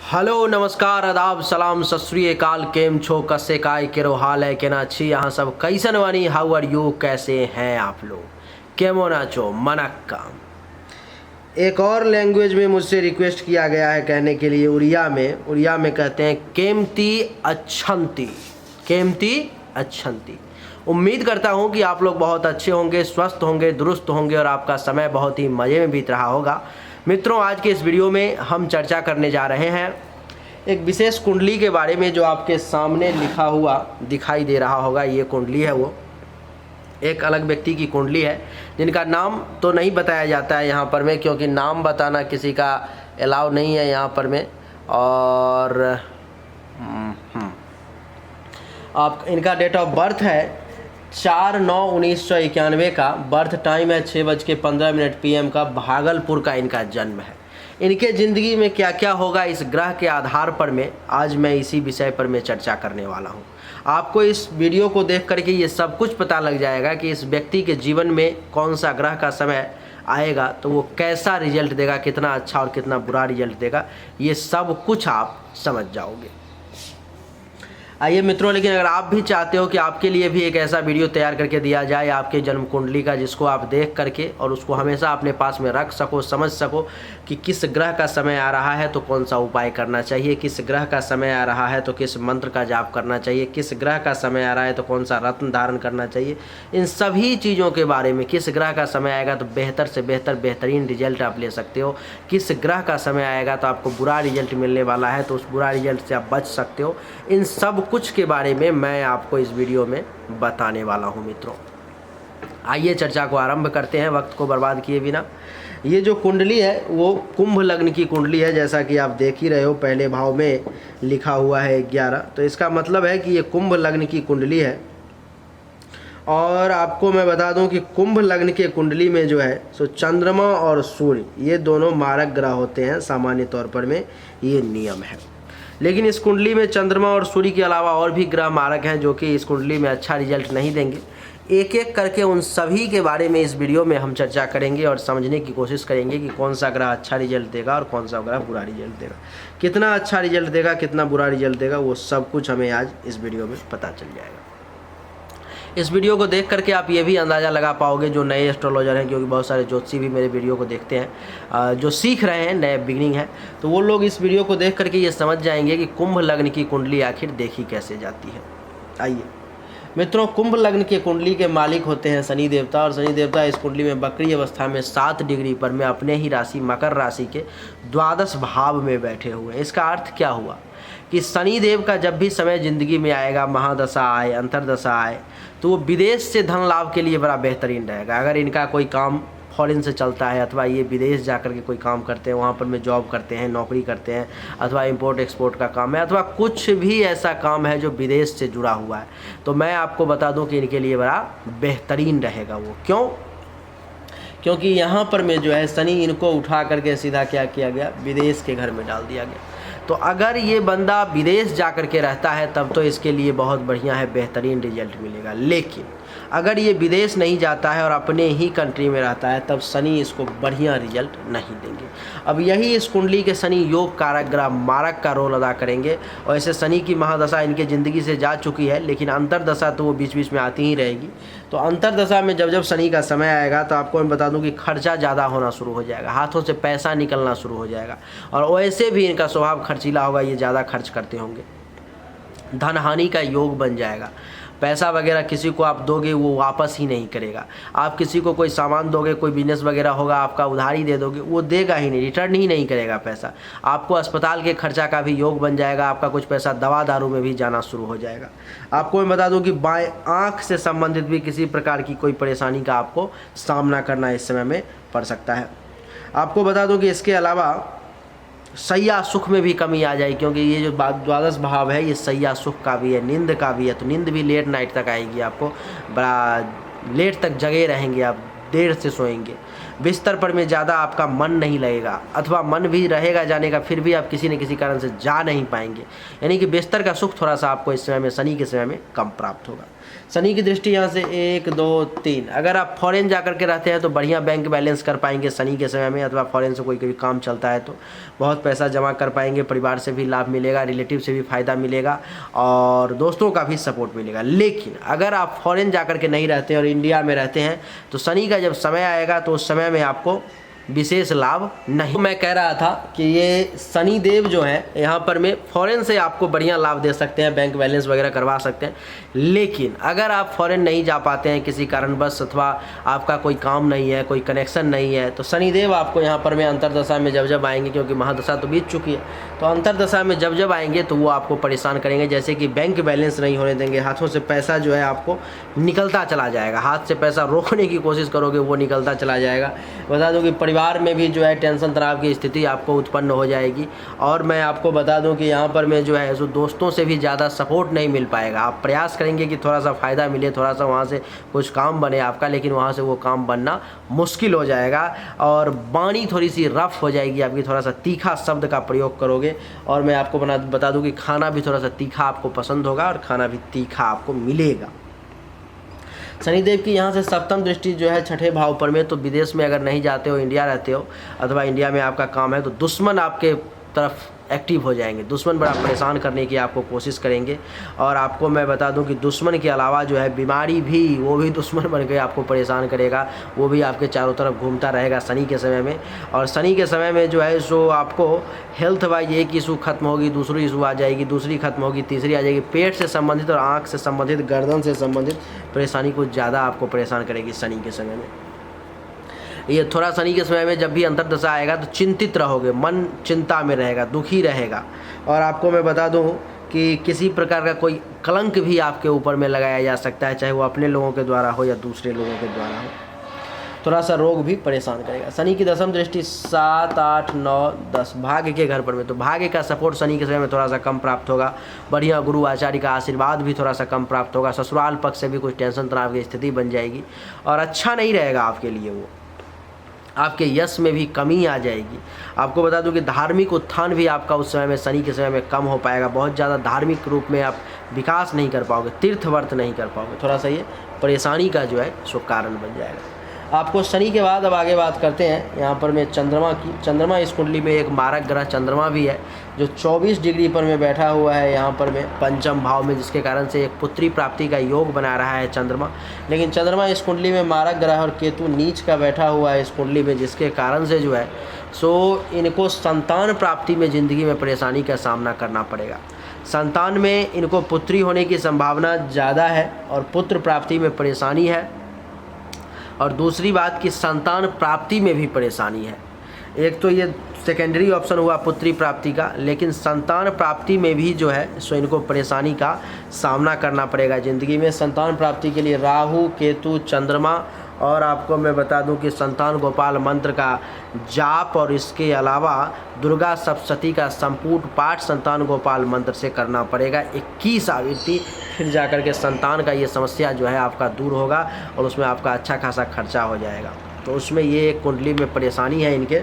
Hello नमस्कार आदाब सलाम सत श्री अकाल केम छो कसे काय केरो हाल है केना छी यहाँ सब कैसन वानी हाउ आर यू कैसे हैं आप लोग केमो नाचो मनक्का। एक और लैंग्वेज में मुझसे रिक्वेस्ट किया गया है कहने के लिए उड़िया में कहते हैं केमती अच्छंती। उम्मीद करता हूँ कि आप लोग बहुत अच्छे होंगे, स्वस्थ होंगे, दुरुस्त होंगे और आपका समय बहुत ही मज़े में बीत रहा होगा। मित्रों, आज के इस वीडियो में हम चर्चा करने जा रहे हैं एक विशेष कुंडली के बारे में जो आपके सामने लिखा हुआ दिखाई दे रहा होगा। ये कुंडली है, वो एक अलग व्यक्ति की कुंडली है जिनका नाम तो नहीं बताया जाता है यहाँ पर में, क्योंकि नाम बताना किसी का अलाउ नहीं है यहाँ पर में। और आप इनका डेट ऑफ बर्थ है 4/9/1991 का, बर्थ टाइम है 6:15 PM का, भागलपुर का इनका जन्म है। इनके ज़िंदगी में क्या क्या होगा इस ग्रह के आधार पर में आज मैं इसी विषय पर मैं चर्चा करने वाला हूँ। आपको इस वीडियो को देख करके ये सब कुछ पता लग जाएगा कि इस व्यक्ति के जीवन में कौन सा ग्रह का समय आएगा तो वो कैसा रिजल्ट देगा, कितना अच्छा और कितना बुरा रिजल्ट देगा, ये सब कुछ आप समझ जाओगे। आइए मित्रों, लेकिन अगर आप भी चाहते हो कि आपके लिए भी एक ऐसा वीडियो तैयार करके दिया जाए आपके जन्म कुंडली का, जिसको आप देख करके और उसको हमेशा अपने पास में रख सको, समझ सको कि किस ग्रह का समय आ रहा है तो कौन सा उपाय करना चाहिए, किस ग्रह का समय आ रहा है तो किस मंत्र का जाप करना चाहिए, किस ग्रह का समय आ रहा है तो कौन सा रत्न धारण करना चाहिए, इन सभी चीज़ों के बारे में, किस ग्रह का समय आएगा तो बेहतर से बेहतरीन रिजल्ट आप ले सकते हो, किस ग्रह का समय आएगा तो आपको बुरा रिजल्ट मिलने वाला है तो उस बुरा रिजल्ट से आप बच सकते हो, इन सब कुछ के बारे में मैं आपको इस वीडियो में बताने वाला हूं मित्रों। आइए चर्चा को आरंभ करते हैं वक्त को बर्बाद किए बिना। ये जो कुंडली है वो कुंभ लग्न की कुंडली है, जैसा कि आप देख ही रहे हो, पहले भाव में लिखा हुआ है 11, तो इसका मतलब है कि ये कुंभ लग्न की कुंडली है। और आपको मैं बता दूं कि कुंभ लग्न के कुंडली में जो है सो चंद्रमा और सूर्य ये दोनों मारक ग्रह होते हैं, सामान्य तौर पर में ये नियम है। लेकिन इस कुंडली में चंद्रमा और सूर्य के अलावा और भी ग्रह मारक हैं जो कि इस कुंडली में अच्छा रिजल्ट नहीं देंगे। एक एक करके उन सभी के बारे में इस वीडियो में हम चर्चा करेंगे और समझने की कोशिश करेंगे कि कौन सा ग्रह अच्छा रिजल्ट देगा और कौन सा ग्रह बुरा रिजल्ट देगा, कितना अच्छा रिजल्ट देगा, कितना बुरा रिजल्ट देगा, वो सब कुछ हमें आज इस वीडियो में पता चल जाएगा। इस वीडियो को देख करके आप ये भी अंदाज़ा लगा पाओगे, जो नए एस्ट्रोलॉजर हैं, क्योंकि बहुत सारे ज्योतिषी भी मेरे वीडियो को देखते हैं, जो सीख रहे हैं, नए बिगिनिंग है, तो वो लोग इस वीडियो को देख करके ये समझ जाएंगे कि कुंभ लग्न की कुंडली आखिर देखी कैसे जाती है। आइए मित्रों, कुंभ लग्न के कुंडली के मालिक होते हैं शनि देवता, और शनि देवता इस कुंडली में बकरी अवस्था में 7 डिग्री पर में अपने ही राशि मकर राशि के द्वादश भाव में बैठे हुए हैं। इसका अर्थ क्या हुआ कि शनि देव का जब भी समय जिंदगी में आएगा, महादशा आए, अंतरदशा आए, तो वो विदेश से धन लाभ के लिए बड़ा बेहतरीन रहेगा। अगर इनका कोई काम फॉरेन से चलता है अथवा ये विदेश जाकर के कोई काम करते हैं, वहाँ पर में जॉब करते हैं, नौकरी करते हैं, अथवा इंपोर्ट एक्सपोर्ट का काम है, अथवा कुछ भी ऐसा काम है जो विदेश से जुड़ा हुआ है, तो मैं आपको बता दूं कि इनके लिए बड़ा बेहतरीन रहेगा। वो क्यों? क्योंकि यहाँ पर में जो है शनि इनको उठा करके सीधा क्या किया गया, विदेश के घर में डाल दिया गया। तो अगर ये बंदा विदेश जा कर के रहता है तब तो इसके लिए बहुत बढ़िया है, बेहतरीन रिजल्ट मिलेगा। लेकिन अगर ये विदेश नहीं जाता है और अपने ही कंट्री में रहता है तब शनि इसको बढ़िया रिजल्ट नहीं देंगे। अब यही इस कुंडली के शनि योग कारक ग्रह मारक का रोल अदा करेंगे। और ऐसे शनि की महादशा इनके ज़िंदगी से जा चुकी है, लेकिन अंतरदशा तो वो बीच बीच में आती ही रहेगी। तो अंतरदशा में जब शनि का समय आएगा तो आपको मैं बता दूं कि खर्चा ज़्यादा होना शुरू हो जाएगा, हाथों से पैसा निकलना शुरू हो जाएगा, और वैसे भी इनका स्वभाव खर्चीला होगा, ये ज़्यादा खर्च करते होंगे, धन हानि का योग बन जाएगा। पैसा वगैरह किसी को आप दोगे वो वापस ही नहीं करेगा। आप किसी को कोई सामान दोगे, कोई बिजनेस वगैरह होगा, आपका उधारी दे दोगे, वो देगा ही नहीं, रिटर्न ही नहीं करेगा पैसा। आपको अस्पताल के खर्चा का भी योग बन जाएगा, आपका कुछ पैसा दवा दारू में भी जाना शुरू हो जाएगा। आपको मैं बता दूं कि बाएं आँख से संबंधित भी किसी प्रकार की कोई परेशानी का आपको सामना करना इस समय में पड़ सकता है। आपको बता दूँ कि इसके अलावा सैया सुख में भी कमी आ जाए, क्योंकि ये जो द्वादश भाव है ये सैया सुख का भी है, नींद का भी है, तो नींद भी लेट नाइट तक आएगी, आपको बड़ा लेट तक जगे रहेंगे, आप देर से सोएंगे। बिस्तर पर में ज़्यादा आपका मन नहीं लगेगा, अथवा मन भी रहेगा जाने का फिर भी आप किसी न किसी कारण से जा नहीं पाएंगे। यानी कि बिस्तर का सुख थोड़ा सा आपको इस समय में, शनि के समय में कम प्राप्त होगा। शनि की दृष्टि यहाँ से 1 2 3, अगर आप फॉरेन जा कर के रहते हैं तो बढ़िया बैंक बैलेंस कर पाएंगे शनि के समय में, अथवा फॉरेन से कोई कभी काम चलता है तो बहुत पैसा जमा कर पाएंगे, परिवार से भी लाभ मिलेगा, रिलेटिव से भी फ़ायदा मिलेगा और दोस्तों का भी सपोर्ट मिलेगा। लेकिन अगर आप फॉरेन जा कर के नहीं रहते और इंडिया में रहते हैं तो शनि का जब समय आएगा तो उस समय में आपको विशेष लाभ नहीं। मैं कह रहा था कि ये शनि देव जो है यहाँ पर में फॉरेन से आपको बढ़िया लाभ दे सकते हैं, बैंक बैलेंस वगैरह करवा सकते हैं। लेकिन अगर आप फॉरेन नहीं जा पाते हैं किसी कारणवश, अथवा आपका कोई काम नहीं है, कोई कनेक्शन नहीं है, तो शनि देव आपको यहाँ पर में अंतरदशा में जब आएंगे, क्योंकि महादशा तो बीत चुकी है, तो अंतरदशा में जब आएंगे तो वो आपको परेशान करेंगे। जैसे कि बैंक बैलेंस नहीं होने देंगे, हाथों से पैसा जो है आपको निकलता चला जाएगा, हाथ से पैसा रोकने की कोशिश करोगे वो निकलता चला जाएगा। बता दूँ कि परिवार में भी जो है टेंशन तनाव की स्थिति आपको उत्पन्न हो जाएगी। और मैं आपको बता दूं कि यहाँ पर में जो है सो दोस्तों से भी ज़्यादा सपोर्ट नहीं मिल पाएगा। आप प्रयास करेंगे कि थोड़ा सा फ़ायदा मिले, थोड़ा सा वहाँ से कुछ काम बने आपका, लेकिन वहाँ से वो काम बनना मुश्किल हो जाएगा और वाणी थोड़ी सी रफ हो जाएगी आपकी, थोड़ा सा तीखा शब्द का प्रयोग करोगे। और मैं आपको बता दूँ कि खाना भी थोड़ा सा तीखा आपको पसंद होगा और खाना भी तीखा आपको मिलेगा। शनिदेव की यहाँ से सप्तम दृष्टि जो है छठे भाव पर में, तो विदेश में अगर नहीं जाते हो, इंडिया रहते हो अथवा इंडिया में आपका काम है, तो दुश्मन आपके तरफ एक्टिव हो जाएंगे। दुश्मन बड़ा परेशान करने की आपको कोशिश करेंगे। और आपको मैं बता दूं कि दुश्मन के अलावा जो है बीमारी भी, वो भी दुश्मन बन के आपको परेशान करेगा, वो भी आपके चारों तरफ घूमता रहेगा शनि के समय में। और शनि के समय में जो है सो आपको हेल्थ वाइज एक इशू खत्म होगी, दूसरी इशू आ जाएगी, दूसरी खत्म होगी, तीसरी आ जाएगी। पेट से संबंधित और आँख से संबंधित, गर्दन से संबंधित परेशानी कुछ ज़्यादा आपको परेशान करेगी शनि के समय में। ये थोड़ा शनि के समय में जब भी अंतर्दशा आएगा तो चिंतित रहोगे, मन चिंता में रहेगा, दुखी रहेगा। और आपको मैं बता दूं कि किसी प्रकार का कोई कलंक भी आपके ऊपर में लगाया जा सकता है, चाहे वो अपने लोगों के द्वारा हो या दूसरे लोगों के द्वारा हो। थोड़ा सा रोग भी परेशान करेगा। शनि की दशम दृष्टि 7 8 9 10 भाग्य के घर पर में, तो भाग्य का सपोर्ट शनि के समय में थोड़ा सा कम प्राप्त होगा। बढ़िया गुरु आचार्य का आशीर्वाद भी थोड़ा सा कम प्राप्त होगा। ससुराल पक्ष से भी कुछ टेंशन तनाव की स्थिति बन जाएगी और अच्छा नहीं रहेगा आपके लिए। वो आपके यश में भी कमी आ जाएगी। आपको बता दूं कि धार्मिक उत्थान भी आपका उस समय में, शनि के समय में कम हो पाएगा। बहुत ज़्यादा धार्मिक रूप में आप विकास नहीं कर पाओगे, तीर्थ व्रत नहीं कर पाओगे। थोड़ा सा ये परेशानी का जो है सो कारण बन जाएगा आपको। शनि के बाद अब आगे बात करते हैं यहाँ पर में चंद्रमा की। चंद्रमा इस कुंडली में एक मारक ग्रह चंद्रमा भी है, जो 24 डिग्री पर में बैठा हुआ है यहाँ पर में पंचम भाव में, जिसके कारण से एक पुत्री प्राप्ति का योग बना रहा है चंद्रमा। लेकिन चंद्रमा इस कुंडली में मारक ग्रह और केतु नीच का बैठा हुआ है इस कुंडली में, जिसके कारण से जो है सो इनको संतान प्राप्ति में ज़िंदगी में परेशानी का सामना करना पड़ेगा। संतान में इनको पुत्री होने की संभावना ज़्यादा है और पुत्र प्राप्ति में परेशानी है। और दूसरी बात कि संतान प्राप्ति में भी परेशानी है। एक तो ये सेकेंडरी ऑप्शन हुआ पुत्री प्राप्ति का, लेकिन संतान प्राप्ति में भी जो है सो इनको परेशानी का सामना करना पड़ेगा ज़िंदगी में। संतान प्राप्ति के लिए राहु, केतु, चंद्रमा और आपको मैं बता दूं कि संतान गोपाल मंत्र का जाप और इसके अलावा दुर्गा सप्तशती का संपूर्ण पाठ संतान गोपाल मंत्र से करना पड़ेगा 21 आवृत्ति। फिर जाकर के संतान का ये समस्या जो है आपका दूर होगा और उसमें आपका अच्छा खासा खर्चा हो जाएगा। तो उसमें ये कुंडली में परेशानी है इनके।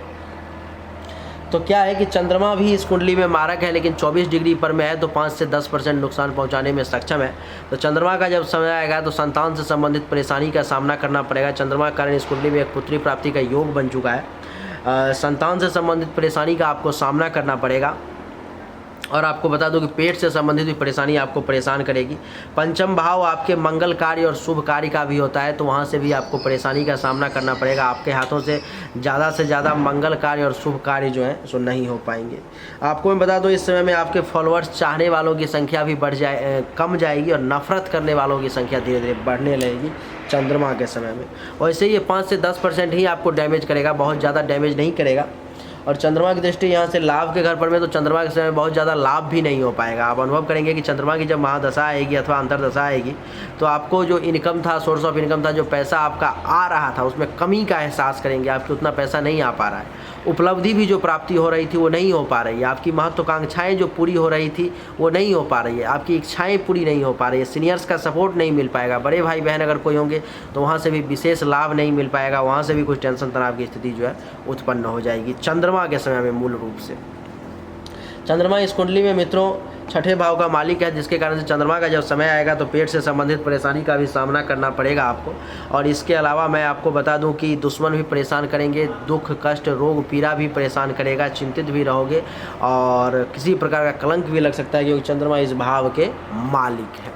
तो क्या है कि चंद्रमा भी इस कुंडली में मारक है, लेकिन 24 डिग्री पर में है, तो 5 से 10% नुकसान पहुंचाने में सक्षम है। तो चंद्रमा का जब समय आएगा तो संतान से संबंधित परेशानी का सामना करना पड़ेगा। चंद्रमा के कारण इस कुंडली में एक पुत्री प्राप्ति का योग बन चुका है। संतान से संबंधित परेशानी का आपको सामना करना पड़ेगा। और आपको बता दूं कि पेट से संबंधित भी परेशानी आपको परेशान करेगी। पंचम भाव आपके मंगल कार्य और शुभ कार्य का भी होता है, तो वहाँ से भी आपको परेशानी का सामना करना पड़ेगा। आपके हाथों से ज़्यादा मंगल कार्य और शुभ कार्य जो है सो नहीं हो पाएंगे। आपको मैं बता दूं इस समय में आपके फॉलोअर्स, चाहने वालों की संख्या भी कम जाएगी और नफरत करने वालों की संख्या धीरे धीरे बढ़ने लगेगी चंद्रमा के समय में। वैसे ये 5 से 10% ही आपको डैमेज करेगा, बहुत ज़्यादा डैमेज नहीं करेगा। और चंद्रमा की दृष्टि यहाँ से लाभ के घर पर में, तो चंद्रमा के समय में बहुत ज़्यादा लाभ भी नहीं हो पाएगा। आप अनुभव करेंगे कि चंद्रमा की जब महादशा आएगी अथवा अंतरदशा आएगी तो आपको जो इनकम था, सोर्स ऑफ इनकम था, जो पैसा आपका आ रहा था, उसमें कमी का एहसास करेंगे। आपको उतना पैसा नहीं आ पा रहा है उपलब्धि भी जो प्राप्ति हो रही थी वो नहीं हो पा रही है, आपकी महत्वाकांक्षाएं जो पूरी हो रही थी वो नहीं हो पा रही है, आपकी इच्छाएं पूरी नहीं हो पा रही है, सीनियर्स का सपोर्ट नहीं मिल पाएगा, बड़े भाई बहन अगर कोई होंगे तो वहाँ से भी विशेष लाभ नहीं मिल पाएगा, वहाँ से भी कुछ टेंशन तनाव की स्थिति जो है उत्पन्न हो जाएगी चंद्रमा के समय में। मूल रूप से चंद्रमा इस कुंडली में मित्रों छठे भाव का मालिक है, जिसके कारण से चंद्रमा का जब समय आएगा तो पेट से संबंधित परेशानी का भी सामना करना पड़ेगा आपको। और इसके अलावा मैं आपको बता दूं कि दुश्मन भी परेशान करेंगे, दुख कष्ट रोग पीड़ा भी परेशान करेगा, चिंतित भी रहोगे और किसी प्रकार का कलंक भी लग सकता है क्योंकि चंद्रमा इस भाव के मालिक है।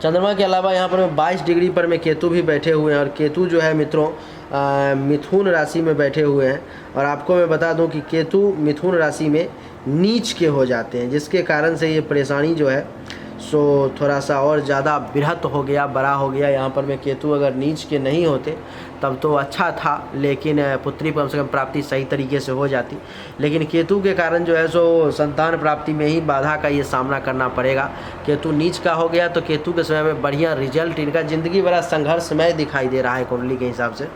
चंद्रमा के अलावा यहाँ पर 22 डिग्री पर में केतु भी बैठे हुए हैं और केतु जो है मित्रों मिथुन राशि में बैठे हुए हैं। और आपको मैं बता दूं कि केतु मिथुन राशि में नीच के हो जाते हैं, जिसके कारण से ये परेशानी जो है सो थोड़ा सा और ज़्यादा बृहत हो गया, बड़ा हो गया। यहाँ पर में केतु अगर नीच के नहीं होते तब तो अच्छा था, लेकिन पुत्री कम से कम प्राप्ति सही तरीके से हो जाती, लेकिन केतु के कारण जो है सो संतान प्राप्ति में ही बाधा का ये सामना करना पड़ेगा। केतु नीच का हो गया तो केतु के समय में बढ़िया रिजल्ट, इनका ज़िंदगी बड़ा संघर्षमय दिखाई दे रहा है कुंडली के हिसाब से।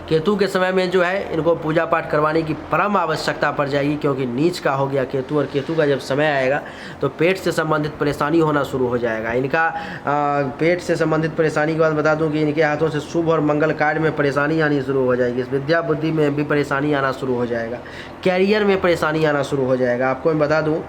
केतु के समय में जो है इनको पूजा पाठ करवाने की परम आवश्यकता पड़ जाएगी, क्योंकि नीच का हो गया केतु और केतु का जब समय आएगा तो पेट से संबंधित परेशानी होना शुरू हो जाएगा। इनका पेट से संबंधित परेशानी के बाद बता दूं कि इनके हाथों से शुभ और मंगल कार्य में परेशानी आनी शुरू हो जाएगी, विद्या बुद्धि में भी परेशानी आना शुरू हो जाएगा, कैरियर में परेशानी आना शुरू हो जाएगा। आपको मैं बता दूँ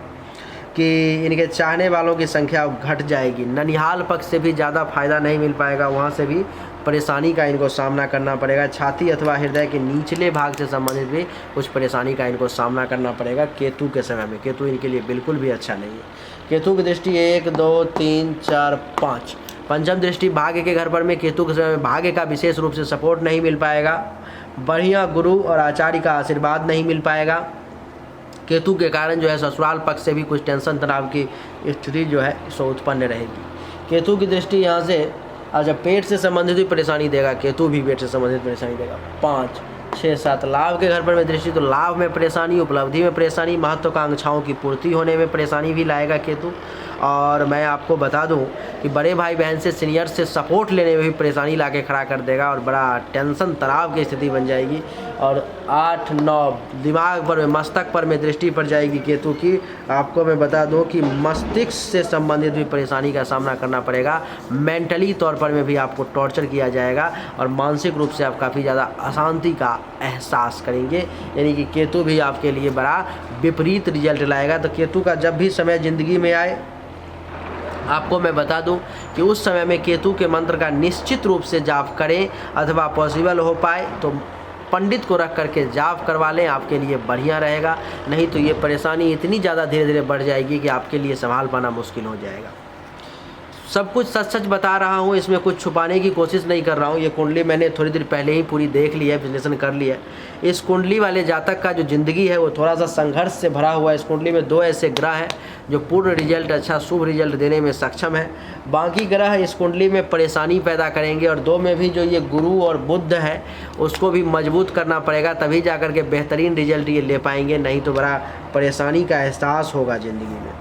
कि इनके चाहने वालों की संख्या घट जाएगी, ननिहाल पक्ष से भी ज़्यादा फायदा नहीं मिल पाएगा, वहाँ से भी परेशानी का इनको सामना करना पड़ेगा। छाती अथवा हृदय के निचले भाग से संबंधित भी कुछ परेशानी का इनको सामना करना पड़ेगा केतु के समय में। केतु इनके लिए बिल्कुल भी अच्छा नहीं है। केतु की दृष्टि 1 2 3 4 5 पंचम दृष्टि भाग्य के घर पर में केतु के समय में भाग्य का विशेष रूप से सपोर्ट नहीं मिल पाएगा, बढ़िया गुरु और आचार्य का आशीर्वाद नहीं मिल पाएगा। केतु के कारण जो है ससुराल पक्ष से भी कुछ टेंशन तनाव की स्थिति जो है सो उत्पन्न रहेगी। केतु की दृष्टि यहाँ से अच्छा पेट से संबंधित भी परेशानी देगा, केतु भी पेट से संबंधित परेशानी देगा। 5 6 7 लाभ के घर पर में दृष्टि तो लाभ में परेशानी, उपलब्धि में परेशानी, महत्वाकांक्षाओं की पूर्ति होने में परेशानी भी लाएगा केतु। और मैं आपको बता दूं कि बड़े भाई बहन से सीनियर से सपोर्ट लेने में भी परेशानी ला के खड़ा कर देगा और बड़ा टेंशन तनाव की स्थिति बन जाएगी। और 8 9 दिमाग पर में मस्तक पर में दृष्टि पड़ जाएगी केतु की। आपको मैं बता दूं कि मस्तिष्क से संबंधित भी परेशानी का सामना करना पड़ेगा, मेंटली तौर पर में भी आपको टॉर्चर किया जाएगा और मानसिक रूप से आप काफ़ी ज़्यादा अशांति का एहसास करेंगे, यानी कि केतु भी आपके लिए बड़ा विपरीत रिजल्ट लाएगा। तो केतु का जब भी समय ज़िंदगी में आए आपको मैं बता दूं कि उस समय में केतु के मंत्र का निश्चित रूप से जाप करें, अथवा पॉसिबल हो पाए तो पंडित को रख करके जाप करवा लें, आपके लिए बढ़िया रहेगा। नहीं तो ये परेशानी इतनी ज़्यादा धीरे धीरे बढ़ जाएगी कि आपके लिए संभाल पाना मुश्किल हो जाएगा। सब कुछ सच सच बता रहा हूँ, इसमें कुछ छुपाने की कोशिश नहीं कर रहा हूँ। ये कुंडली मैंने थोड़ी देर पहले ही पूरी देख ली है, विश्लेषण कर लिया है। इस कुंडली वाले जातक का जो ज़िंदगी है वो थोड़ा सा संघर्ष से भरा हुआ है। इस कुंडली में 2 ऐसे ग्रह हैं जो पूर्ण रिजल्ट, अच्छा शुभ रिजल्ट देने में सक्षम है। बाकी ग्रह इस कुंडली में परेशानी पैदा करेंगे और 2 में भी जो ये गुरु और बुध है उसको भी मजबूत करना पड़ेगा, तभी जा कर के बेहतरीन रिजल्ट ये ले पाएंगे, नहीं तो बड़ा परेशानी का एहसास होगा ज़िंदगी में।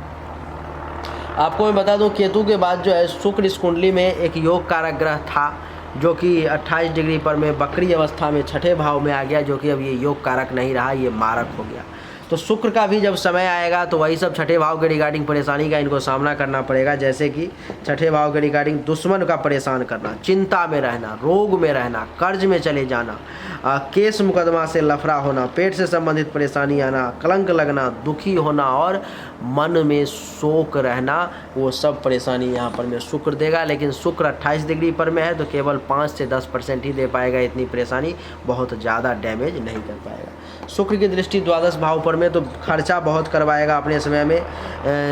आपको मैं बता दूं केतु के बाद जो है शुक्र इस कुंडली में एक योग कारक ग्रह था, जो कि 28 डिग्री पर में वक्री अवस्था में छठे भाव में आ गया, जो कि अब ये योग कारक नहीं रहा, ये मारक हो गया। तो शुक्र का भी जब समय आएगा तो वही सब छठे भाव के रिगार्डिंग परेशानी का इनको सामना करना पड़ेगा, जैसे कि छठे भाव के रिगार्डिंग दुश्मन का परेशान करना, चिंता में रहना, रोग में रहना, कर्ज में चले जाना, केस मुकदमा से लफड़ा होना, पेट से संबंधित परेशानी आना, कलंक लगना, दुखी होना और मन में शोक रहना, वो सब परेशानी यहाँ पर में शुक्र देगा। लेकिन शुक्र 28 डिग्री पर में है तो केवल 5 से 10% ही दे पाएगा, इतनी परेशानी बहुत ज़्यादा डैमेज नहीं कर पाएगा। शुक्र की दृष्टि द्वादश भाव पर में तो खर्चा बहुत करवाएगा अपने समय में,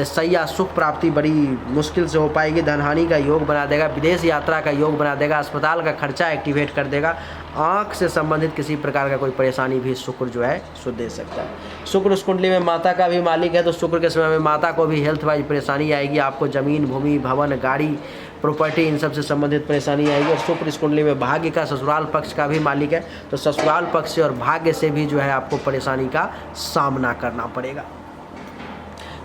सैया सुख प्राप्ति बड़ी मुश्किल से हो पाएगी, धनहानि का योग बना देगा, विदेश यात्रा का योग बना देगा, अस्पताल का खर्चा एक्टिवेट कर देगा, आँख से संबंधित किसी प्रकार का कोई परेशानी भी शुक्र जो है सो दे सकता है। शुक्र उस कुंडली में माता का भी मालिक है, तो शुक्र के समय में माता को भी हेल्थ वाइज परेशानी आएगी, आपको ज़मीन भूमि भवन गाड़ी प्रॉपर्टी इन सब से संबंधित परेशानी आएगी। और शुक्र इस कुंडली में भाग्य का ससुराल पक्ष का भी मालिक है, तो ससुराल पक्ष से और भाग्य से भी जो है आपको परेशानी का सामना करना पड़ेगा।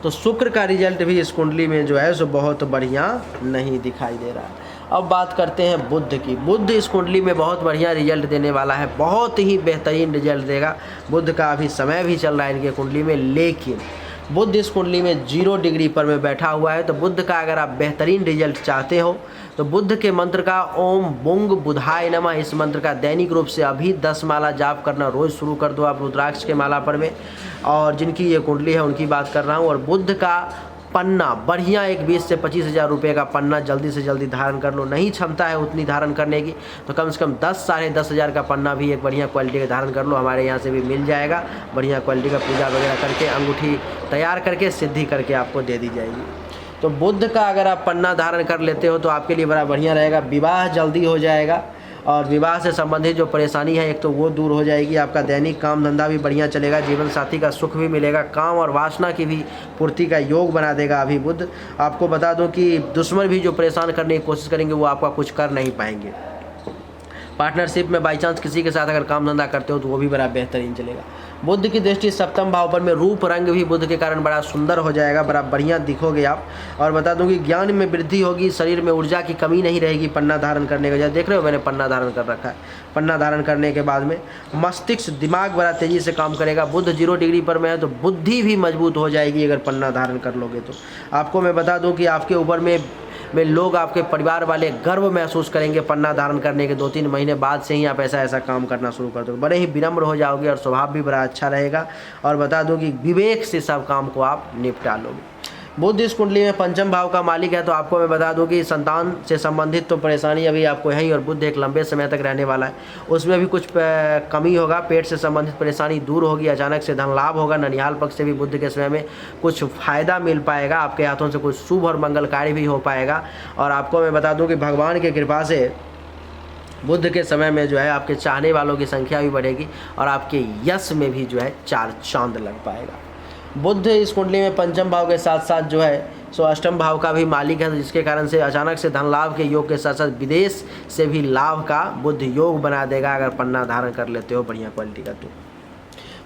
तो शुक्र का रिजल्ट भी इस कुंडली में जो है सो बहुत बढ़िया नहीं दिखाई दे रहा है। अब बात करते हैं बुध की। बुध इस कुंडली में बहुत बढ़िया रिजल्ट देने वाला है, बहुत ही बेहतरीन रिजल्ट देगा। बुध का अभी समय भी चल रहा है इनके कुंडली में, लेकिन बुध इस कुंडली में 0 डिग्री पर में बैठा हुआ है। तो बुध का अगर आप बेहतरीन रिजल्ट चाहते हो तो बुध के मंत्र का ओम बुंग बुधाय नमः, इस मंत्र का दैनिक रूप से अभी 10 माला जाप करना रोज़ शुरू कर दो आप रुद्राक्ष के माला पर में। और जिनकी ये कुंडली है उनकी बात कर रहा हूँ। और बुध का पन्ना बढ़िया एक 20 से 25 हज़ार रुपये का पन्ना जल्दी से जल्दी धारण कर लो। नहीं क्षमता है उतनी धारण करने की तो कम से कम 10 साढ़े 10 हज़ार का पन्ना भी एक बढ़िया क्वालिटी का धारण कर लो, हमारे यहाँ से भी मिल जाएगा। बढ़िया क्वालिटी का पूजा वगैरह करके अंगूठी तैयार करके सिद्धि करके आपको दे दी जाएगी। तो बुध का अगर आप पन्ना धारण कर लेते हो तो आपके लिए बड़ा बढ़िया रहेगा। विवाह जल्दी हो जाएगा और विवाह से संबंधित जो परेशानी है एक तो वो दूर हो जाएगी। आपका दैनिक काम धंधा भी बढ़िया चलेगा, जीवन साथी का सुख भी मिलेगा, काम और वासना की भी पूर्ति का योग बना देगा अभी बुध। आपको बता दूं कि दुश्मन भी जो परेशान करने की कोशिश करेंगे वो आपका कुछ कर नहीं पाएंगे। पार्टनरशिप में बाई चांस किसी के साथ अगर काम धंधा करते हो तो वो भी बड़ा बेहतरीन चलेगा। बुध की दृष्टि सप्तम भाव पर में, रूप रंग भी बुध के कारण बड़ा सुंदर हो जाएगा, बड़ा बढ़िया दिखोगे आप। और बता दूं कि ज्ञान में वृद्धि होगी, शरीर में ऊर्जा की कमी नहीं रहेगी पन्ना धारण करने के बाद। देख रहे हो मैंने पन्ना धारण कर रखा है। पन्ना धारण करने के बाद में मस्तिष्क दिमाग बड़ा तेज़ी से काम करेगा। बुध 0 डिग्री पर में है तो बुद्धि भी मजबूत हो जाएगी अगर पन्ना धारण कर लोगे तो। आपको मैं बता दूँ कि आपके ऊपर में लोग, आपके परिवार वाले गर्व महसूस करेंगे पन्ना धारण करने के 2-3 महीने बाद से ही आप ऐसा काम करना शुरू कर दो। बड़े ही विनम्र हो जाओगे और स्वभाव भी बड़ा अच्छा रहेगा। और बता दूं कि विवेक से सब काम को आप निपटा लोगे। बुध इस कुंडली में पंचम भाव का मालिक है तो आपको मैं बता दूं कि संतान से संबंधित तो परेशानी अभी आपको है ही, और बुध एक लंबे समय तक रहने वाला है, उसमें भी कुछ कमी होगा। पेट से संबंधित परेशानी दूर होगी, अचानक से धन लाभ होगा। ननिहाल पक्ष से भी बुध के समय में कुछ फ़ायदा मिल पाएगा, आपके हाथों से कुछ शुभ और मंगल कार्य भी हो पाएगा। और आपको मैं बता दूँ कि भगवान की कृपा से बुध के समय में जो है आपके चाहने वालों की संख्या भी बढ़ेगी और आपके यश में भी जो है 4 चांद लग पाएगा। बुध इस कुंडली में पंचम भाव के साथ साथ जो है सो अष्टम भाव का भी मालिक है, जिसके कारण से अचानक से धन लाभ के योग के साथ साथ विदेश से भी लाभ का बुध योग बना देगा अगर पन्ना धारण कर लेते हो बढ़िया क्वालिटी का। तो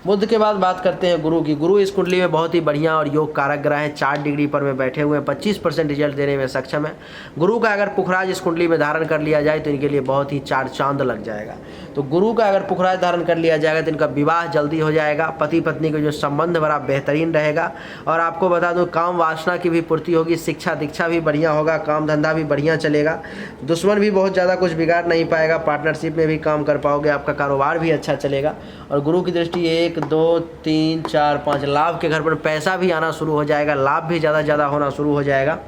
बुध के बाद बात करते हैं गुरु की। गुरु इस कुंडली में बहुत ही बढ़िया और योग कारक ग्रह है, 4 डिग्री पर में बैठे हुए हैं, 25% रिजल्ट देने में सक्षम है। गुरु का अगर पुखराज इस कुंडली में धारण कर लिया जाए तो इनके लिए बहुत ही 4 चांद लग जाएगा। तो गुरु का अगर पुखराज धारण कर लिया जाएगा तो इनका विवाह जल्दी हो जाएगा, पति पत्नी का जो संबंध बड़ा बेहतरीन रहेगा। और आपको बता दूं काम वासना की भी पूर्ति होगी, शिक्षा दीक्षा भी बढ़िया होगा, काम धंधा भी बढ़िया चलेगा, दुश्मन भी बहुत ज़्यादा कुछ बिगाड़ नहीं पाएगा, पार्टनरशिप में भी काम कर पाओगे, आपका कारोबार भी अच्छा चलेगा। और गुरु की दृष्टि 1 2 3 4 5 लाभ के घर पर पैसा भी आना शुरू हो जाएगा, लाभ भी ज़्यादा होना शुरू हो जाएगा।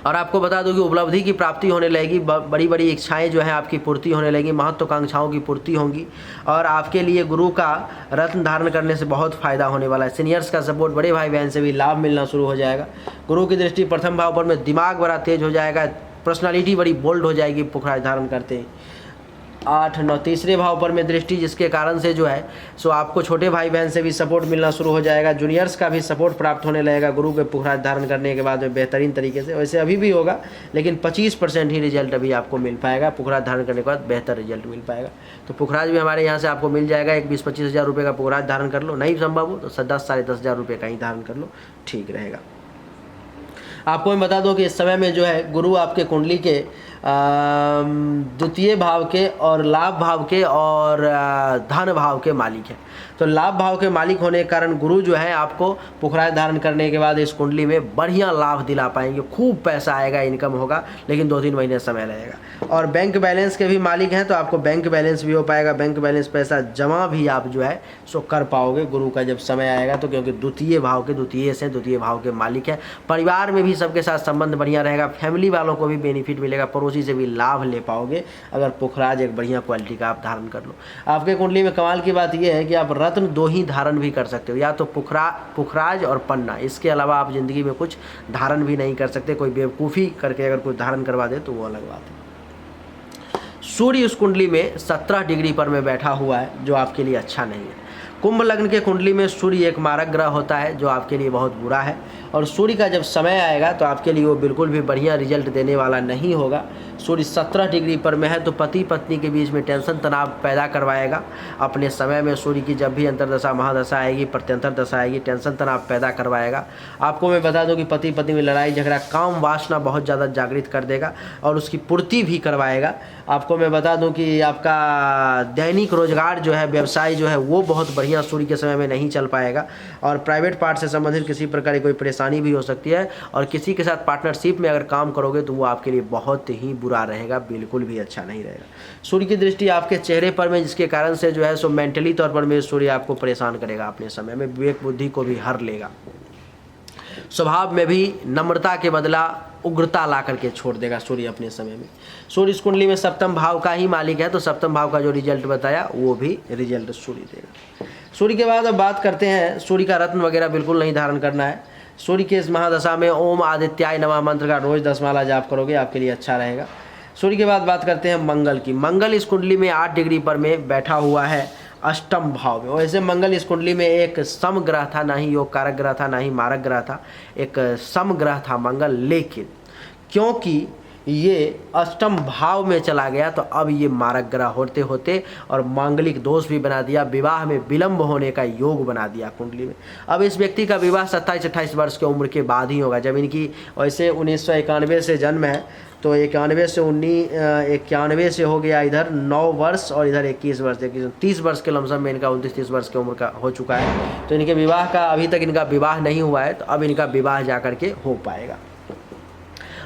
और आपको बता दूं कि उपलब्धि की प्राप्ति होने लगेगी, बड़ी बड़ी इच्छाएं जो है आपकी पूर्ति होने लगेगी, महत्वाकांक्षाओं की पूर्ति होंगी। और आपके लिए गुरु का रत्न धारण करने से बहुत फायदा होने वाला है। सीनियर्स का सपोर्ट, बड़े भाई बहन से भी लाभ मिलना शुरू हो जाएगा। गुरु की दृष्टि प्रथम भाव पर में दिमाग बड़ा तेज हो जाएगा, पर्सनालिटी बड़ी बोल्ड हो जाएगी पुखराज धारण करते ही। 8 9 तीसरे भाव पर में दृष्टि, जिसके कारण से जो है सो आपको छोटे भाई बहन से भी सपोर्ट मिलना शुरू हो जाएगा, जूनियर्स का भी सपोर्ट प्राप्त होने लगेगा गुरु के पुखराज धारण करने के बाद में बेहतरीन तरीके से। वैसे अभी भी होगा लेकिन 25% ही रिजल्ट अभी आपको मिल पाएगा, पुखराज धारण करने के बाद बेहतर रिजल्ट मिल पाएगा। तो पुखराज भी हमारे यहाँ से आपको मिल जाएगा। एक 20-25 हज़ार रुपये का पुखराज धारण कर लो, नहीं संभव हो तो 10 साढ़े 10 हज़ार रुपये का ही धारण कर लो, ठीक रहेगा। आपको मैं बता दूं कि इस समय में जो है गुरु आपके कुंडली के द्वितीय भाव के और लाभ भाव के और धन भाव के मालिक है। तो लाभ भाव के मालिक होने के कारण गुरु जो है आपको पुखराज धारण करने के बाद इस कुंडली में बढ़िया लाभ दिला पाएंगे, खूब पैसा आएगा, इनकम होगा, लेकिन 2-3 महीने समय लगेगा। और बैंक बैलेंस के भी मालिक हैं तो आपको बैंक बैलेंस भी हो पाएगा, बैंक बैलेंस पैसा जमा भी आप जो है सो कर पाओगे गुरु का जब समय आएगा तो, क्योंकि द्वितीय भाव के मालिक है। परिवार में भी सबके साथ संबंध बढ़िया रहेगा, फैमिली वालों को भी बेनिफिट मिलेगा, पड़ोसी से भी लाभ ले पाओगे अगर पुखराज एक बढ़िया क्वालिटी का आप धारण कर लो। आपके कुंडली में कमाल की बात यह है कि आप रत्न 2 ही धारण भी कर सकते हो, या तो पुखराज और पन्ना, इसके अलावा आप ज़िंदगी में कुछ धारण भी नहीं कर सकते। कोई बेवकूफ़ी करके अगर कोई धारण करवा दे तो वो अलग बात है। सूर्य उस कुंडली में 17 डिग्री पर में बैठा हुआ है जो आपके लिए अच्छा नहीं है। कुंभ लग्न के कुंडली में सूर्य एक मारक ग्रह होता है जो आपके लिए बहुत बुरा है, और सूर्य का जब समय आएगा तो आपके लिए वो बिल्कुल भी बढ़िया रिजल्ट देने वाला नहीं होगा। सूर्य 17 डिग्री पर में है, तो पति पत्नी के बीच में टेंशन तनाव पैदा करवाएगा। अपने समय में सूर्य की जब भी अंतर्दशा महादशा आएगी, प्रत्यंतर दशा आएगी, टेंशन तनाव पैदा करवाएगा। आपको मैं बता दूं कि पति पत्नी में लड़ाई झगड़ा, काम वासना बहुत ज़्यादा जागृत कर देगा और उसकी पूर्ति भी करवाएगा। आपको मैं बता दूं कि आपका दैनिक रोजगार जो है, व्यवसाय जो है, वो बहुत बढ़िया सूर्य के समय में नहीं चल पाएगा और प्राइवेट पार्ट से संबंधित किसी प्रकार की कोई परेशानी भी हो सकती है और किसी के साथ पार्टनरशिप में अगर काम करोगे तो वो आपके लिए बहुत ही बुरा रहेगा, बिल्कुल भी अच्छा नहीं रहेगा। सूर्य की दृष्टि आपके चेहरे पर में, जिसके कारण से जो है सो मेंटली तौर पर में सूर्य आपको परेशान करेगा। अपने समय में विवेक बुद्धि को भी हर लेगा। स्वभाव में भी नम्रता के बदला उग्रता ला करके छोड़ देगा सूर्य अपने समय में। सूर्य इस कुंडली में सप्तम भाव का ही मालिक है, तो सप्तम भाव का जो रिजल्ट बताया वो भी रिजल्ट सूर्य देगा। सूर्य के बाद अब बात करते हैं, सूर्य का रत्न वगैरह बिल्कुल नहीं धारण करना है। सूर्य के इस महादशा में ओम आदित्याय नमः मंत्र का रोज 10 माला जाप करोगे, आपके लिए अच्छा रहेगा। सूर्य के बाद बात करते हैं मंगल की। मंगल इस कुंडली में 8 डिग्री पर में बैठा हुआ है अष्टम भाव में। वैसे मंगल इस कुंडली में एक सम ग्रह था, ना ही योग कारक ग्रह था, ना ही मारक ग्रह था, एक सम ग्रह था मंगल। लेकिन क्योंकि ये अष्टम भाव में चला गया तो अब ये मारक ग्रह होते होते और मांगलिक दोष भी बना दिया, विवाह में विलंब होने का योग बना दिया कुंडली में। अब इस व्यक्ति का विवाह 27-28 वर्ष की उम्र के बाद ही होगा। जब इनकी वैसे 1991 से जन्म है तो 91 से 91 से हो गया इधर 9 वर्ष और इधर 21 वर्ष, 30 वर्ष के लमसम में इनका 29-30 वर्ष की उम्र का हो चुका है। तो इनके विवाह का अभी तक इनका विवाह नहीं हुआ है, तो अब इनका विवाह जा करके हो पाएगा।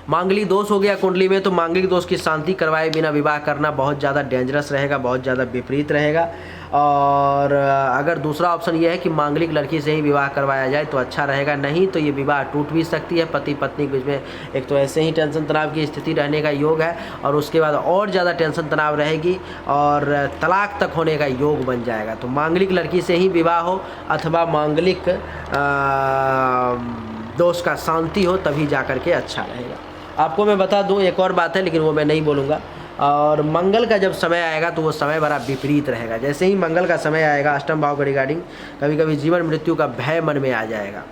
मांगलिक दोष हो गया कुंडली में, तो मांगलिक दोष की शांति करवाए बिना विवाह करना बहुत ज़्यादा डेंजरस रहेगा, बहुत ज़्यादा विपरीत रहेगा। और अगर दूसरा ऑप्शन ये है कि मांगलिक लड़की से ही विवाह करवाया जाए तो अच्छा रहेगा, नहीं तो ये विवाह टूट भी सकती है। पति पत्नी के बीच में एक तो ऐसे ही टेंशन तनाव की स्थिति रहने का योग है और उसके बाद और ज़्यादा टेंशन तनाव रहेगी और तलाक तक होने का योग बन जाएगा। तो मांगलिक लड़की से ही विवाह हो अथवा मांगलिक दोष का शांति हो, तभी जा कर के अच्छा रहेगा। आपको मैं बता दूं एक और बात है, लेकिन वो मैं नहीं बोलूँगा। और मंगल का जब समय आएगा तो वो समय बड़ा विपरीत रहेगा। जैसे ही मंगल का समय आएगा अष्टम भाव के रिगार्डिंग, कभी कभी जीवन मृत्यु का भय मन में आ जाएगा,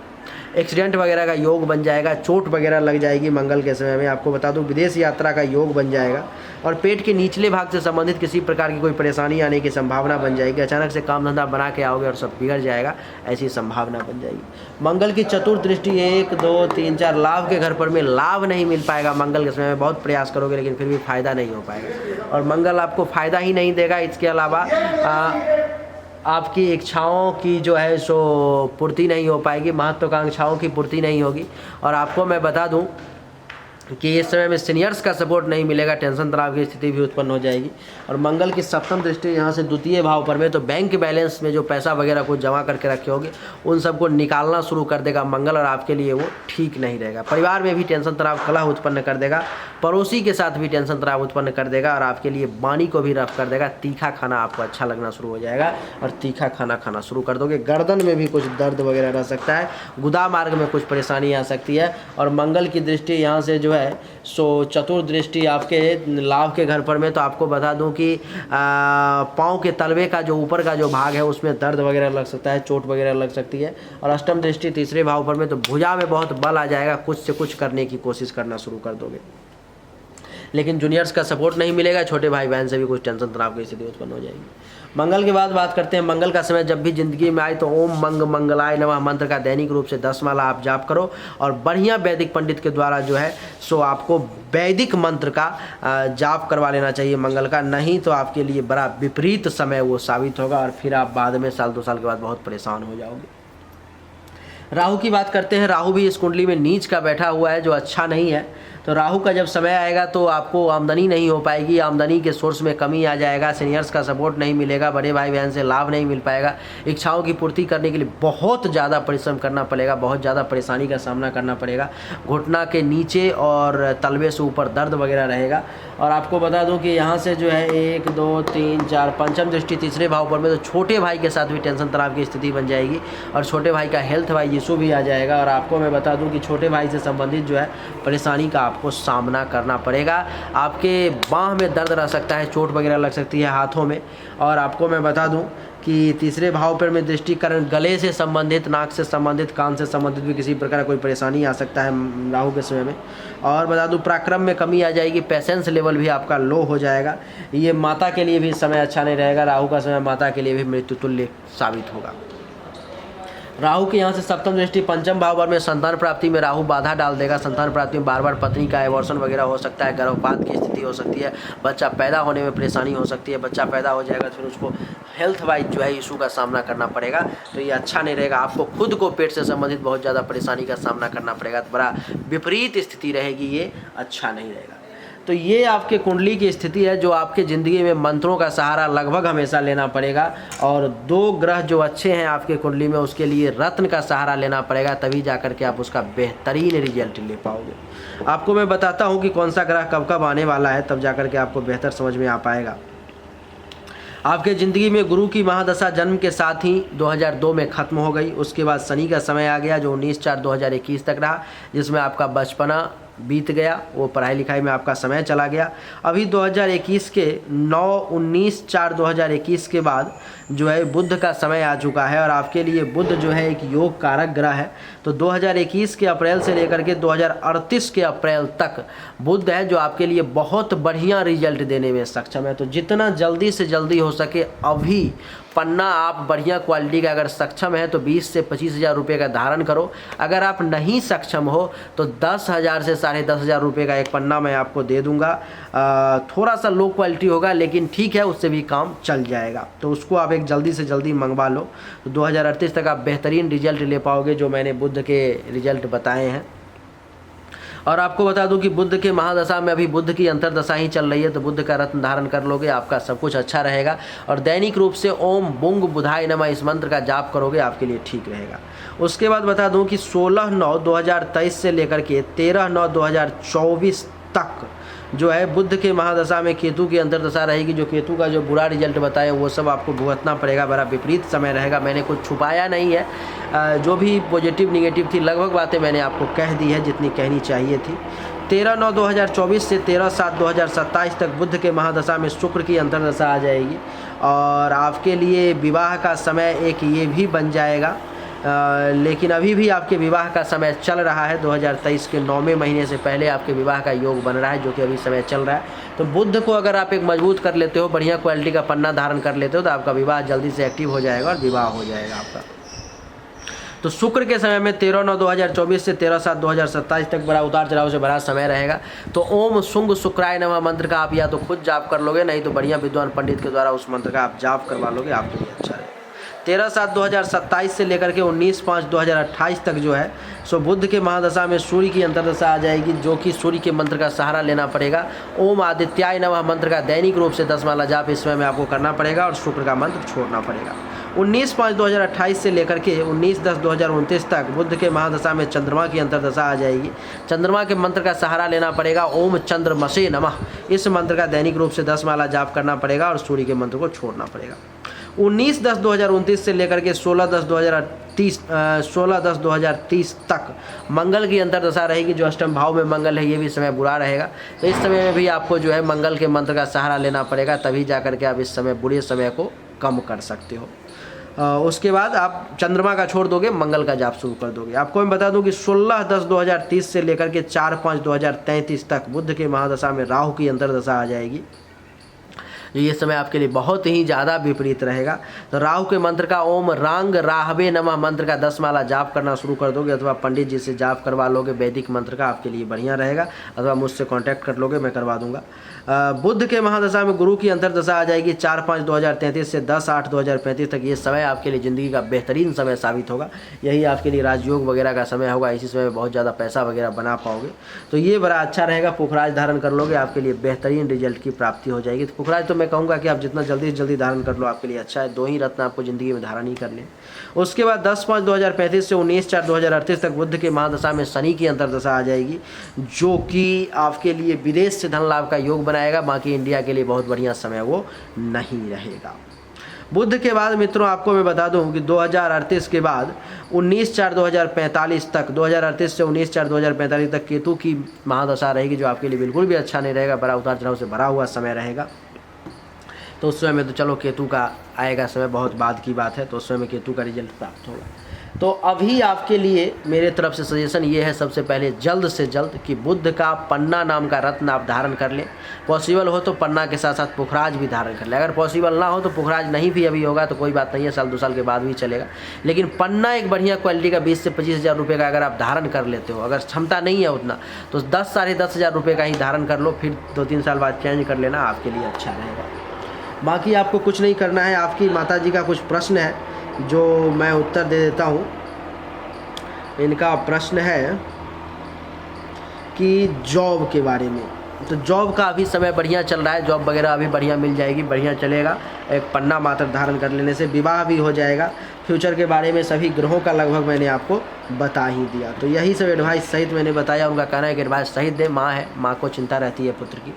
एक्सीडेंट वगैरह का योग बन जाएगा, चोट वगैरह लग जाएगी मंगल के समय में। आपको बता दूं विदेश यात्रा का योग बन जाएगा और पेट के निचले भाग से संबंधित किसी प्रकार की कोई परेशानी आने की संभावना बन जाएगी। अचानक से काम धंधा बना के आओगे और सब बिगड़ जाएगा, ऐसी संभावना बन जाएगी। मंगल की चतुर्थ दृष्टि 1, 2, 3, 4 लाभ के घर पर में लाभ नहीं मिल पाएगा मंगल के समय में। बहुत प्रयास करोगे लेकिन फिर भी फायदा नहीं हो पाएगा और मंगल आपको फायदा ही नहीं देगा। इसके अलावा आपकी इच्छाओं की जो है सो पूर्ति नहीं हो पाएगी, महत्वाकांक्षाओं की पूर्ति नहीं होगी। और आपको मैं बता दूं कि इस समय में सीनियर्स का सपोर्ट नहीं मिलेगा, टेंशन तनाव की स्थिति भी उत्पन्न हो जाएगी। और मंगल की सप्तम दृष्टि यहाँ से द्वितीय भाव पर में, तो बैंक बैलेंस में जो पैसा वगैरह को जमा करके रखे होगे उन सबको निकालना शुरू कर देगा मंगल और आपके लिए वो ठीक नहीं रहेगा। परिवार में भी टेंशन तनाव कलह उत्पन्न कर देगा, पड़ोसी के साथ भी टेंशन तनाव उत्पन्न कर देगा और आपके लिए वाणी को भी रफ कर देगा। तीखा खाना आपको अच्छा लगना शुरू हो जाएगा और तीखा खाना खाना शुरू कर दोगे। गर्दन में भी कुछ दर्द वगैरह रह सकता है, गुदा मार्ग में कुछ परेशानी आ सकती है। और मंगल की दृष्टि यहाँ से जो है सो चतुर्दृष्टि आपके लाभ के घर पर में, तो आपको बता दूं कि पाँव के तलवे का जो ऊपर का जो भाग है उसमें दर्द वगैरह लग सकता है, चोट वगैरह लग सकती है। और अष्टम दृष्टि तीसरे भाव पर में, तो भुजा में बहुत बल आ जाएगा, कुछ से कुछ करने की कोशिश करना शुरू कर दोगे। लेकिन जूनियर्स का सपोर्ट नहीं मिलेगा, छोटे भाई बहन से भी कुछ टेंशन तनाव की स्थिति उत्पन्न हो जाएगी। मंगल के बाद बात करते हैं मंगल का समय जब भी जिंदगी में आए तो ओम मंगलाय नमः मंत्र का दैनिक रूप से 10 माला आप जाप करो और बढ़िया वैदिक पंडित के द्वारा जो है सो आपको वैदिक मंत्र का जाप करवा लेना चाहिए मंगल का, नहीं तो आपके लिए बड़ा विपरीत समय वो साबित होगा और फिर आप बाद में 1-2 साल के बाद बहुत परेशान हो जाओगे। राहु की बात करते हैं। राहु भी इस कुंडली में नीच का बैठा हुआ है जो अच्छा नहीं है। तो राहु का जब समय आएगा तो आपको आमदनी नहीं हो पाएगी, आमदनी के सोर्स में कमी आ जाएगा, सीनियर्स का सपोर्ट नहीं मिलेगा, बड़े भाई बहन से लाभ नहीं मिल पाएगा। इच्छाओं की पूर्ति करने के लिए बहुत ज़्यादा परिश्रम करना पड़ेगा, बहुत ज़्यादा परेशानी का सामना करना पड़ेगा। घुटना के नीचे और तलवे से ऊपर दर्द वगैरह रहेगा। और आपको बता दूं कि यहाँ से जो है 1, 2, 3, 4 पंचम दृष्टि तीसरे भाव पर में, तो छोटे भाई के साथ भी टेंशन तनाव की स्थिति बन जाएगी और छोटे भाई का हेल्थ भाई इशू भी आ जाएगा। और आपको मैं बता दूं कि छोटे भाई से संबंधित जो है परेशानी का आपको सामना करना पड़ेगा। आपके बाह में दर्द रह सकता है, चोट वगैरह लग सकती है हाथों में। और आपको मैं बता दूं कि तीसरे भाव पर में दृष्टि कारण गले से संबंधित, नाक से संबंधित, कान से संबंधित भी किसी प्रकार का कोई परेशानी आ सकता है राहु के समय में। और बता दूं पराक्रम में कमी आ जाएगी, पैसेंस लेवल भी आपका लो हो जाएगा। ये माता के लिए भी समय अच्छा नहीं रहेगा, राहु का समय माता के लिए भी मृत्यु तुल्य साबित होगा। राहु के यहाँ से सप्तम दृष्टि पंचम भाव पर में संतान प्राप्ति में राहु बाधा डाल देगा। संतान प्राप्ति में बार बार पत्नी का एबॉर्शन वगैरह हो सकता है, गर्भपात की स्थिति हो सकती है, बच्चा पैदा होने में परेशानी हो सकती है। बच्चा पैदा हो जाएगा तो फिर उसको हेल्थ वाइज जो है इशू का सामना करना पड़ेगा, तो ये अच्छा नहीं रहेगा। आपको खुद को पेट से संबंधित बहुत ज़्यादा परेशानी का सामना करना पड़ेगा, तो बड़ा विपरीत स्थिति रहेगी, ये अच्छा नहीं रहेगा। तो ये आपके कुंडली की स्थिति है जो आपके ज़िंदगी में मंत्रों का सहारा लगभग हमेशा लेना पड़ेगा। और 2 ग्रह जो अच्छे हैं आपके कुंडली में उसके लिए रत्न का सहारा लेना पड़ेगा, तभी जाकर के आप उसका बेहतरीन रिजल्ट ले पाओगे। आपको मैं बताता हूँ कि कौन सा ग्रह कब कब आने वाला है, तब जाकर के आपको बेहतर समझ में आ पाएगा। आपके ज़िंदगी में गुरु की महादशा जन्म के साथ ही 2002 में ख़त्म हो गई। उसके बाद शनि का समय आ गया जो 19/4/2021 तक रहा, जिसमें आपका बचपना बीत गया, वो पढ़ाई लिखाई में आपका समय चला गया। अभी 2021 के 19/4/2021 के बाद जो है बुध का समय आ चुका है, और आपके लिए बुध जो है एक योग कारक ग्रह है। तो 2021 के अप्रैल से लेकर के 2038 के अप्रैल तक बुध है जो आपके लिए बहुत बढ़िया रिजल्ट देने में सक्षम है। तो जितना जल्दी से जल्दी हो सके अभी पन्ना आप बढ़िया क्वालिटी का अगर सक्षम है तो 20 से 25 हज़ार रुपये का धारण करो। अगर आप नहीं सक्षम हो तो 10,000 से 10,500 रुपये का एक पन्ना मैं आपको दे दूंगा। थोड़ा सा लो क्वालिटी होगा लेकिन ठीक है, उससे भी काम चल जाएगा। तो उसको आप एक जल्दी से जल्दी मंगवा लो, तो 2038 तक आप बेहतरीन रिजल्ट ले पाओगे जो मैंने बुध के रिजल्ट बताए हैं। और आपको बता दूं कि बुध के महादशा में अभी बुध की अंतरदशा ही चल रही है, तो बुध का रत्न धारण कर लोगे, आपका सब कुछ अच्छा रहेगा। और दैनिक रूप से ओम बुंग बुधाय नमः इस मंत्र का जाप करोगे, आपके लिए ठीक रहेगा। उसके बाद बता दूं कि 16/9/2023 से लेकर के 13/9/2024 तक जो है बुध के महादशा में केतु की अंतरदशा रहेगी। जो केतु का जो बुरा रिजल्ट बताया वो सब आपको भुगतना पड़ेगा, बड़ा विपरीत समय रहेगा। मैंने कुछ छुपाया नहीं है, जो भी पॉजिटिव निगेटिव थी लगभग बातें मैंने आपको कह दी है जितनी कहनी चाहिए थी। 13/9/2024 से 13/7/2027 तक बुध के महादशा में शुक्र की अंतरदशा आ जाएगी, और आपके लिए विवाह का समय एक ये भी बन जाएगा। लेकिन अभी भी आपके विवाह का समय चल रहा है। 2023 के 9वें महीने से पहले आपके विवाह का योग बन रहा है, जो कि अभी समय चल रहा है। तो बुध को अगर आप एक मजबूत कर लेते हो, बढ़िया क्वालिटी का पन्ना धारण कर लेते हो, तो आपका विवाह जल्दी से एक्टिव हो जाएगा और विवाह हो जाएगा आपका। तो शुक्र के समय में 13/9/2024 से 13/7/2027 तक बड़ा उतार चढ़ाव से भरा समय रहेगा। तो ओम शुंग शुक्राय नमः मंत्र का आप या तो खुद जाप कर लोगे, नहीं तो बढ़िया विद्वान पंडित के द्वारा उस मंत्र का आप जाप करवा लोगे, आपके लिए अच्छा रहेगा। 13/7/2027 से लेकर के 19/5/2028 तक जो है सो बुध के महादशा में सूर्य की अंतरदशा आ जाएगी, जो कि सूर्य के मंत्र का सहारा लेना पड़ेगा। ओम आदित्याय नमः मंत्र का दैनिक रूप से 10 माला जाप इस समय में आपको करना पड़ेगा, और शुक्र का मंत्र छोड़ना पड़ेगा। 19/5/2028 से लेकर के 19/10/2029 तक बुध के महादशा में चंद्रमा की अंतरदशा आ जाएगी। चंद्रमा के मंत्र का सहारा लेना पड़ेगा। ओम चंद्रमसे नमः इस मंत्र का दैनिक रूप से 10 माला जाप करना पड़ेगा, और सूर्य के मंत्र को छोड़ना पड़ेगा। 19/10/2029 से लेकर के 16/10/2030 तक मंगल की अंतरदशा रहेगी। जो अष्टम भाव में मंगल है, ये भी समय बुरा रहेगा। तो इस समय में भी आपको जो है मंगल के मंत्र का सहारा लेना पड़ेगा, तभी जाकर के आप इस समय बुरे समय को कम कर सकते हो। उसके बाद आप चंद्रमा का छोड़ दोगे, मंगल का जाप शुरू कर दोगे। आपको मैं बता दूं कि 16/10/2030 से लेकर के 4/5/2033 तक बुध के महादशा में राहु की अंतरदशा आ जाएगी। जो ये समय आपके लिए बहुत ही ज़्यादा विपरीत रहेगा। तो राहु के मंत्र का ओम रांग राहवे नमः मंत्र का 10 माला जाप करना शुरू कर दोगे, अथवा पंडित जी से जाप करवा लोगे वैदिक मंत्र का, आपके लिए बढ़िया रहेगा। अथवा मुझसे कांटेक्ट कर लोगे, मैं करवा दूंगा। बुध के महादशा में गुरु की अंतरदशा आ जाएगी 4/5/2033 से 10/8/2035 तक। ये समय आपके लिए ज़िंदगी का बेहतरीन समय साबित होगा। यही आपके लिए राजयोग वगैरह का समय होगा, इसी समय में बहुत ज़्यादा पैसा वगैरह बना पाओगे। तो ये बड़ा अच्छा रहेगा। पुखराज धारण कर लोगे, आपके लिए बेहतरीन रिजल्ट की प्राप्ति हो जाएगी। तो पुखराज तो मैं कहूँगा कि आप जितना जल्दी से जल्दी धारण कर लो, आपके लिए अच्छा है। 2 ही रत्न आपको ज़िंदगी में धारण ही करने। उसके बाद 10/5/2035 से 19/4/2038 तक बुध के महादशा में शनि की अंतरदशा आ जाएगी, जो कि आपके लिए विदेश से धन लाभ का योग बनाएगा। बाकी इंडिया के लिए बहुत बढ़िया समय वो नहीं रहेगा। बुध के बाद मित्रों आपको मैं बता दूं कि 2038 के बाद 19/4/2045 तक, 2038 से 19/4/2045 तक केतु की महादशा रहेगी, जो आपके लिए बिल्कुल भी अच्छा नहीं रहेगा। बड़ा उतार चढ़ाव से भरा हुआ समय रहेगा। तो उस समय में तो चलो केतु का आएगा समय, बहुत बाद की बात है, तो उस समय में केतु का रिजल्ट प्राप्त होगा। तो अभी आपके लिए मेरे तरफ से सजेशन ये है, सबसे पहले जल्द से जल्द कि बुध का पन्ना नाम का रत्न आप धारण कर लें। पॉसिबल हो तो पन्ना के साथ साथ पुखराज भी धारण कर लें। अगर पॉसिबल ना हो तो पुखराज नहीं भी अभी होगा तो कोई बात नहीं है, साल 2 साल के बाद भी चलेगा। लेकिन पन्ना एक बढ़िया क्वालिटी का 20 से 25 हज़ार रुपये का अगर आप धारण कर लेते हो, अगर क्षमता नहीं है उतना तो 10 साढ़े 10 हज़ार रुपये का ही धारण कर लो, फिर 2-3 साल बाद चेंज कर लेना, आपके लिए अच्छा रहेगा। बाकी आपको कुछ नहीं करना है। आपकी माता जी का कुछ प्रश्न है जो मैं उत्तर दे देता हूँ। इनका प्रश्न है कि जॉब के बारे में। तो जॉब का अभी समय बढ़िया चल रहा है, जॉब वगैरह अभी बढ़िया मिल जाएगी, बढ़िया चलेगा। एक पन्ना मात्र धारण कर लेने से विवाह भी हो जाएगा। फ्यूचर के बारे में सभी ग्रहों का लगभग मैंने आपको बता ही दिया। तो यही सब एडवाइस सहित मैंने बताया। उनका कहना है कि एडवाइस सहित दे, माँ है, माँ को चिंता रहती है पुत्र की।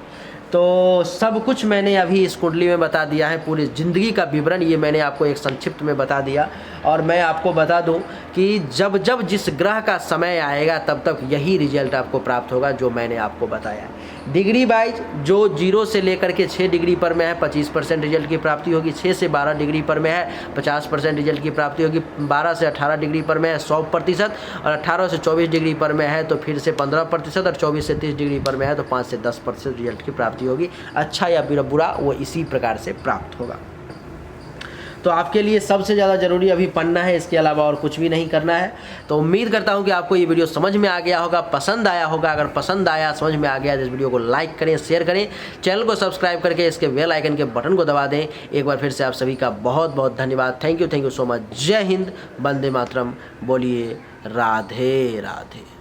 तो सब कुछ मैंने अभी इस कुंडली में बता दिया है, पूरी ज़िंदगी का विवरण ये मैंने आपको एक संक्षिप्त में बता दिया। और मैं आपको बता दूं कि जब जब जिस ग्रह का समय आएगा तब तक यही रिजल्ट आपको प्राप्त होगा जो मैंने आपको बताया है। डिग्री वाइज जो 0 से लेकर के 6 डिग्री पर में है 25% रिजल्ट की प्राप्ति होगी, 6 से 12 डिग्री पर में है 50% रिजल्ट की प्राप्ति होगी, 12 से 18 डिग्री पर में है 100%, और 18 से 24 डिग्री पर में है तो फिर से 15%, और 24 से 30 डिग्री पर में है तो 5 से 10% रिजल्ट की प्राप्ति होगी। अच्छा या बुरा वो इसी प्रकार से प्राप्त होगा। तो आपके लिए सबसे ज़्यादा ज़रूरी अभी पन्ना है, इसके अलावा और कुछ भी नहीं करना है। तो उम्मीद करता हूं कि आपको ये वीडियो समझ में आ गया होगा, पसंद आया होगा। अगर पसंद आया, समझ में आ गया तो इस वीडियो को लाइक करें, शेयर करें, चैनल को सब्सक्राइब करके इसके बेल आइकन के बटन को दबा दें। एक बार फिर से आप सभी का बहुत बहुत धन्यवाद। Thank you so much. जय हिंद, वंदे मातरम। बोलिए राधे राधे।